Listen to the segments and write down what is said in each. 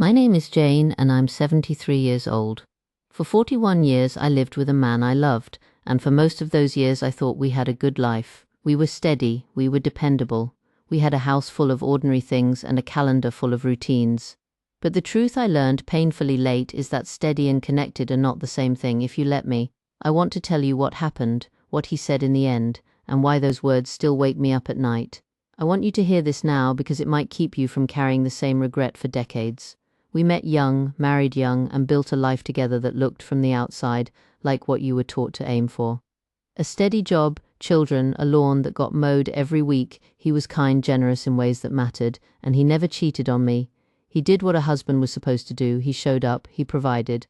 My name is Jane and I'm 73 years old. For 41 years I lived with a man I loved, and for most of those years I thought we had a good life. We were steady, we were dependable. We had a house full of ordinary things and a calendar full of routines. But the truth I learned painfully late is that steady and connected are not the same thing. If you let me, I want to tell you what happened, what he said in the end, and why those words still wake me up at night. I want you to hear this now because it might keep you from carrying the same regret for decades. We met young, married young, and built a life together that looked from the outside like what you were taught to aim for. A steady job, children, a lawn that got mowed every week. He was kind, generous in ways that mattered, and he never cheated on me. He did what a husband was supposed to do. He showed up, he provided.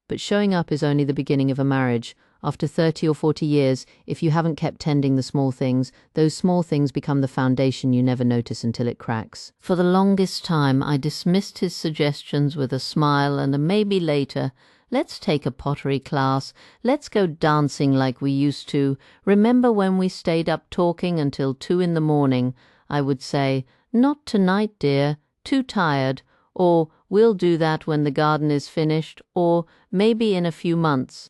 But showing up is only the beginning of a marriage. After 30 or 40 years, if you haven't kept tending the small things, those small things become the foundation you never notice until it cracks. For the longest time, I dismissed his suggestions with a smile and a maybe later. Let's take a pottery class. Let's go dancing like we used to. Remember when we stayed up talking until 2 in the morning? I would say, not tonight, dear, too tired. Or, we'll do that when the garden is finished. Or, maybe in a few months.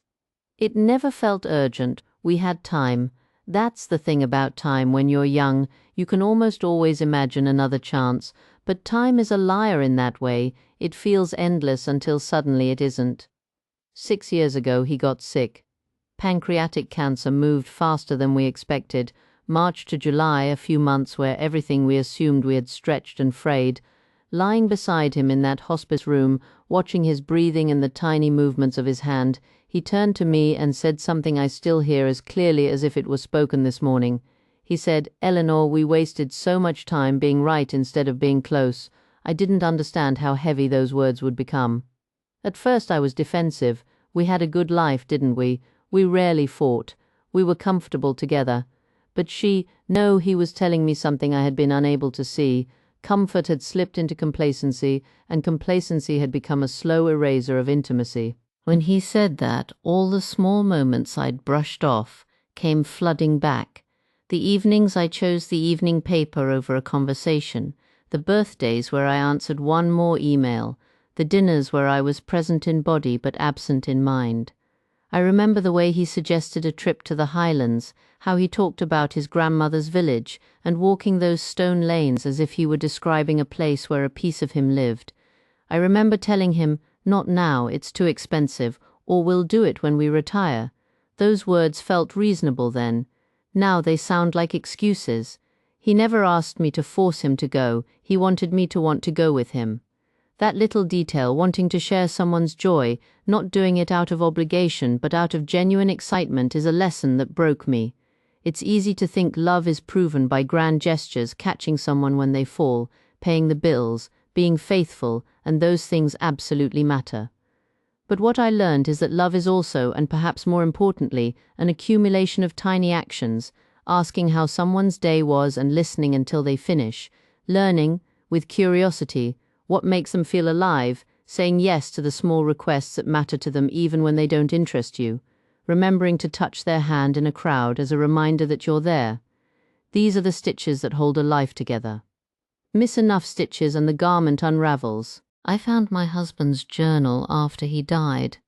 It never felt urgent. We had time. That's the thing about time. When you're young, you can almost always imagine another chance. But time is a liar in that way. It feels endless until suddenly it isn't. 6 years ago, he got sick. Pancreatic cancer moved faster than we expected. March to July, a few months where everything we assumed we had stretched and frayed. Lying beside him in that hospice room, watching his breathing and the tiny movements of his hand, he turned to me and said something I still hear as clearly as if it were spoken this morning. He said, "Eleanor, we wasted so much time being right instead of being close." I didn't understand how heavy those words would become. At first I was defensive. We had a good life, didn't we? We rarely fought. We were comfortable together. But no, he was telling me something I had been unable to see. Comfort had slipped into complacency, and complacency had become a slow eraser of intimacy. When he said that, all the small moments I'd brushed off came flooding back. The evenings I chose the evening paper over a conversation, the birthdays where I answered one more email, the dinners where I was present in body but absent in mind. I remember the way he suggested a trip to the Highlands, how he talked about his grandmother's village and walking those stone lanes as if he were describing a place where a piece of him lived. I remember telling him, "Not now, it's too expensive," or "We'll do it when we retire." Those words felt reasonable then. Now they sound like excuses. He never asked me to force him to go. He wanted me to want to go with him. That little detail, wanting to share someone's joy, not doing it out of obligation but out of genuine excitement, is a lesson that broke me. It's easy to think love is proven by grand gestures, catching someone when they fall, paying the bills, being faithful, and those things absolutely matter. But what I learned is that love is also, and perhaps more importantly, an accumulation of tiny actions, asking how someone's day was and listening until they finish, learning, with curiosity, what makes them feel alive, saying yes to the small requests that matter to them even when they don't interest you, remembering to touch their hand in a crowd as a reminder that you're there. These are the stitches that hold a life together. Miss enough stitches and the garment unravels. I found my husband's journal after he died.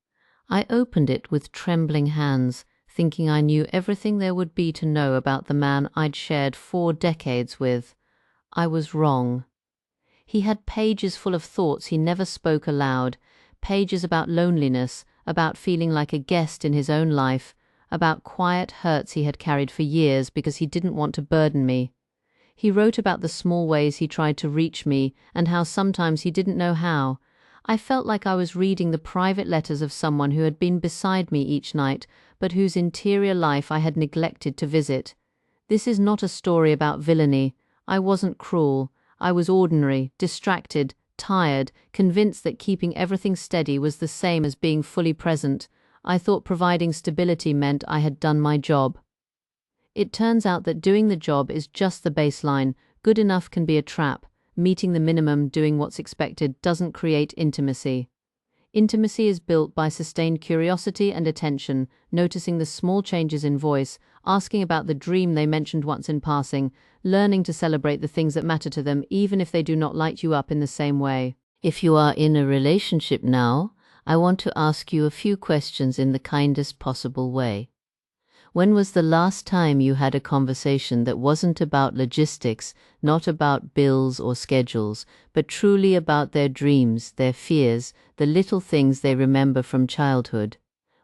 I opened it with trembling hands, thinking I knew everything there would be to know about the man I'd shared 4 decades with. I was wrong. He had pages full of thoughts he never spoke aloud, pages about loneliness, about feeling like a guest in his own life, about quiet hurts he had carried for years because he didn't want to burden me. He wrote about the small ways he tried to reach me and how sometimes he didn't know how. I felt like I was reading the private letters of someone who had been beside me each night, but whose interior life I had neglected to visit. This is not a story about villainy. I wasn't cruel. I was ordinary, distracted, tired, convinced that keeping everything steady was the same as being fully present. I thought providing stability meant I had done my job. It turns out that doing the job is just the baseline. Good enough can be a trap. Meeting the minimum, doing what's expected, doesn't create intimacy. Intimacy is built by sustained curiosity and attention, noticing the small changes in voice, asking about the dream they mentioned once in passing, learning to celebrate the things that matter to them even if they do not light you up in the same way. If you are in a relationship now, I want to ask you a few questions in the kindest possible way. When was the last time you had a conversation that wasn't about logistics, not about bills or schedules, but truly about their dreams, their fears, the little things they remember from childhood?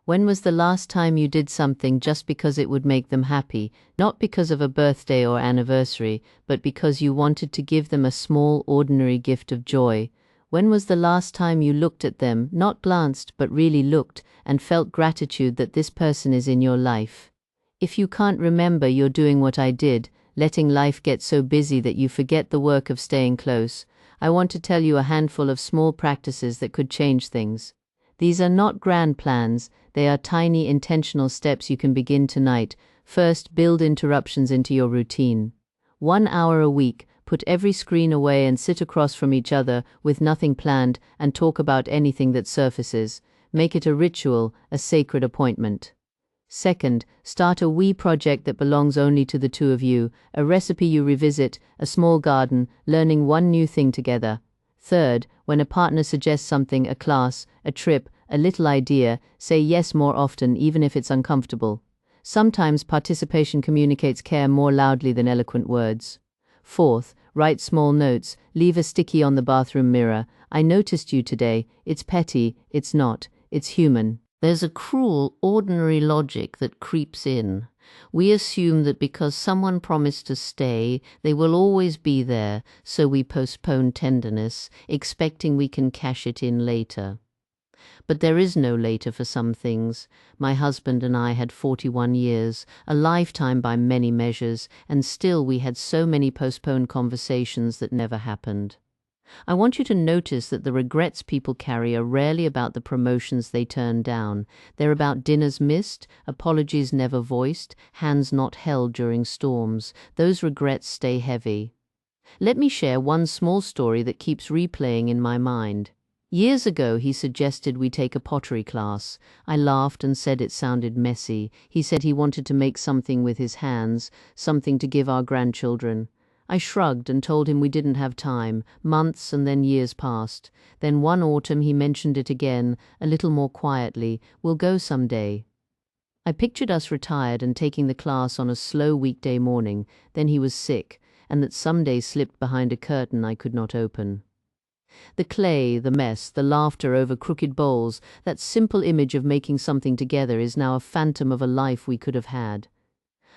When was the last time you did something just because it would make them happy, not because of a birthday or anniversary, but because you wanted to give them a small, ordinary gift of joy? When was the last time you looked at them, not glanced, but really looked, and felt gratitude that this person is in your life? If you can't remember, you're doing what I did, letting life get so busy that you forget the work of staying close. I want to tell you a handful of small practices that could change things. These are not grand plans, they are tiny intentional steps you can begin tonight. First, build interruptions into your routine. 1 hour a week, put every screen away and sit across from each other with nothing planned and talk about anything that surfaces. Make it a ritual, a sacred appointment. Second, start a wee project that belongs only to the two of you, a recipe you revisit, a small garden, learning one new thing together. Third, when a partner suggests something, a class, a trip, a little idea, say yes more often, even if it's uncomfortable. Sometimes participation communicates care more loudly than eloquent words. Fourth, write small notes, leave a sticky on the bathroom mirror. I noticed you today. It's petty, it's not, it's human. There's a cruel, ordinary logic that creeps in. We assume that because someone promised to stay, they will always be there, so we postpone tenderness, expecting we can cash it in later. But there is no later for some things. My husband and I had 41 years, a lifetime by many measures, and still we had so many postponed conversations that never happened. I want you to notice that the regrets people carry are rarely about the promotions they turned down. They're about dinners missed, apologies never voiced, hands not held during storms. Those regrets stay heavy. Let me share one small story that keeps replaying in my mind. Years ago, he suggested we take a pottery class. I laughed and said it sounded messy. He said he wanted to make something with his hands, something to give our grandchildren. I shrugged and told him we didn't have time. Months and then years passed. Then one autumn he mentioned it again, a little more quietly. We'll go someday. I pictured us retired and taking the class on a slow weekday morning. Then he was sick, and that someday slipped behind a curtain I could not open. The clay, the mess, the laughter over crooked bowls, that simple image of making something together is now a phantom of a life we could have had.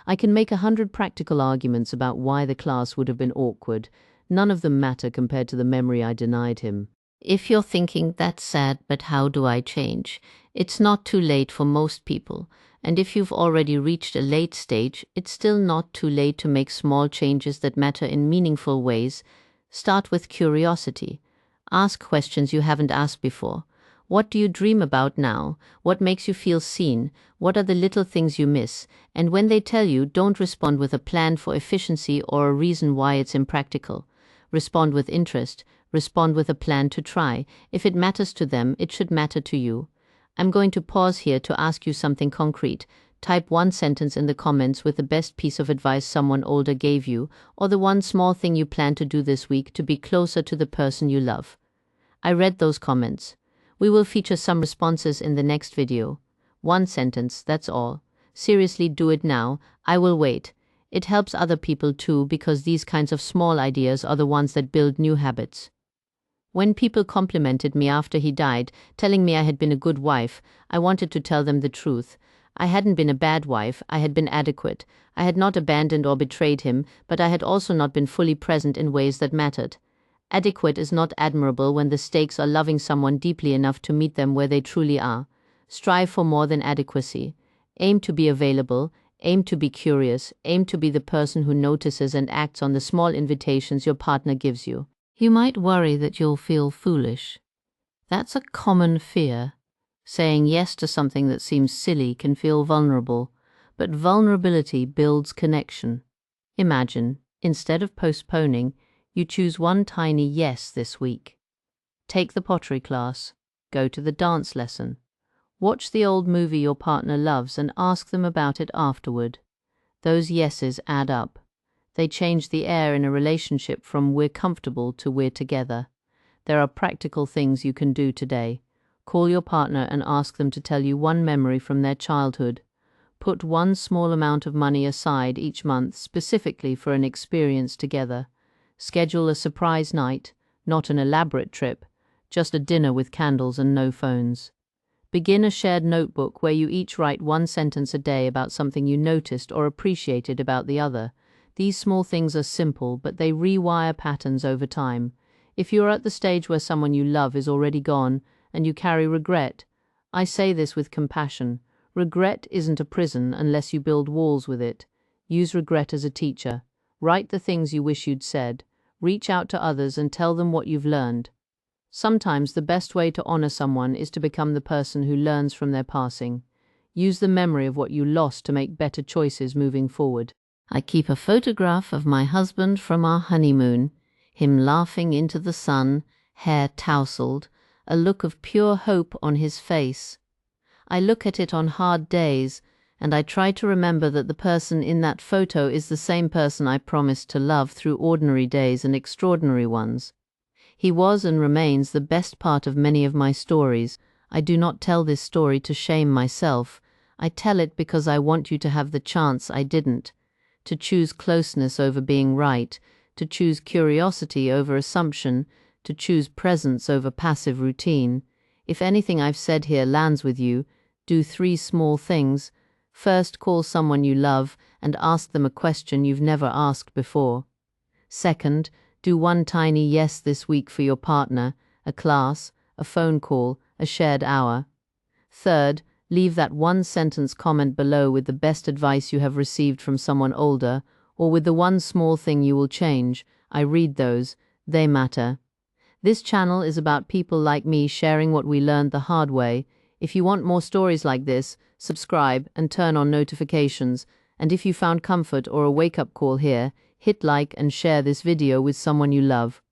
I can make 100 practical arguments about why the class would have been awkward. None of them matter compared to the memory I denied him. If you're thinking, that's sad, but how do I change? It's not too late for most people. And if you've already reached a late stage, it's still not too late to make small changes that matter in meaningful ways. Start with curiosity. Ask questions you haven't asked before. What do you dream about now? What makes you feel seen? What are the little things you miss? And when they tell you, don't respond with a plan for efficiency or a reason why it's impractical. Respond with interest. Respond with a plan to try. If it matters to them, it should matter to you. I'm going to pause here to ask you something concrete. Type one sentence in the comments with the best piece of advice someone older gave you, or the one small thing you plan to do this week to be closer to the person you love. I read those comments. We will feature some responses in the next video. One sentence, that's all. Seriously, do it now. I will wait. It helps other people too, because these kinds of small ideas are the ones that build new habits. When people complimented me after he died, telling me I had been a good wife, I wanted to tell them the truth. I hadn't been a bad wife, I had been adequate. I had not abandoned or betrayed him, but I had also not been fully present in ways that mattered. Adequate is not admirable when the stakes are loving someone deeply enough to meet them where they truly are. Strive for more than adequacy. Aim to be available, aim to be curious, aim to be the person who notices and acts on the small invitations your partner gives you. You might worry that you'll feel foolish. That's a common fear. Saying yes to something that seems silly can feel vulnerable, but vulnerability builds connection. Imagine, instead of postponing, you choose one tiny yes this week. Take the pottery class, go to the dance lesson, watch the old movie your partner loves and ask them about it afterward. Those yeses add up. They change the air in a relationship from we're comfortable to we're together. There are practical things you can do today. Call your partner and ask them to tell you one memory from their childhood. Put one small amount of money aside each month specifically for an experience together. Schedule a surprise night, not an elaborate trip, just a dinner with candles and no phones. Begin a shared notebook where you each write one sentence a day about something you noticed or appreciated about the other. These small things are simple, but they rewire patterns over time. If you are at the stage where someone you love is already gone and you carry regret, I say this with compassion. Regret isn't a prison unless you build walls with it. Use regret as a teacher. Write the things you wish you'd said. Reach out to others and tell them what you've learned. Sometimes the best way to honor someone is to become the person who learns from their passing. Use the memory of what you lost to make better choices moving forward. I keep a photograph of my husband from our honeymoon, him laughing into the sun, hair tousled, a look of pure hope on his face. I look at it on hard days, and I try to remember that the person in that photo is the same person I promised to love through ordinary days and extraordinary ones. He was and remains the best part of many of my stories. I do not tell this story to shame myself. I tell it because I want you to have the chance I didn't, to choose closeness over being right, to choose curiosity over assumption, to choose presence over passive routine. If anything I've said here lands with you, do 3 small things. First, call someone you love and ask them a question you've never asked before. Second, do one tiny yes this week for your partner, a class, a phone call, a shared hour. Third, leave that one sentence comment below with the best advice you have received from someone older, or with the one small thing you will change. I read those. They matter. This channel is about people like me sharing what we learned the hard way. If you want more stories like this, subscribe and turn on notifications. And if you found comfort or a wake-up call here, hit like and share this video with someone you love.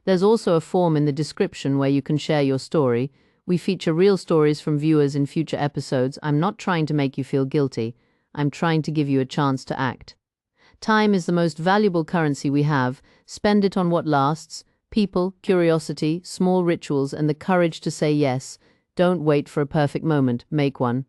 There's also a form in the description where you can share your story. We feature real stories from viewers in future episodes. I'm not trying to make you feel guilty. I'm trying to give you a chance to act. Time is the most valuable currency we have. Spend it on what lasts. People, curiosity, small rituals, and the courage to say yes. Don't wait for a perfect moment. Make one.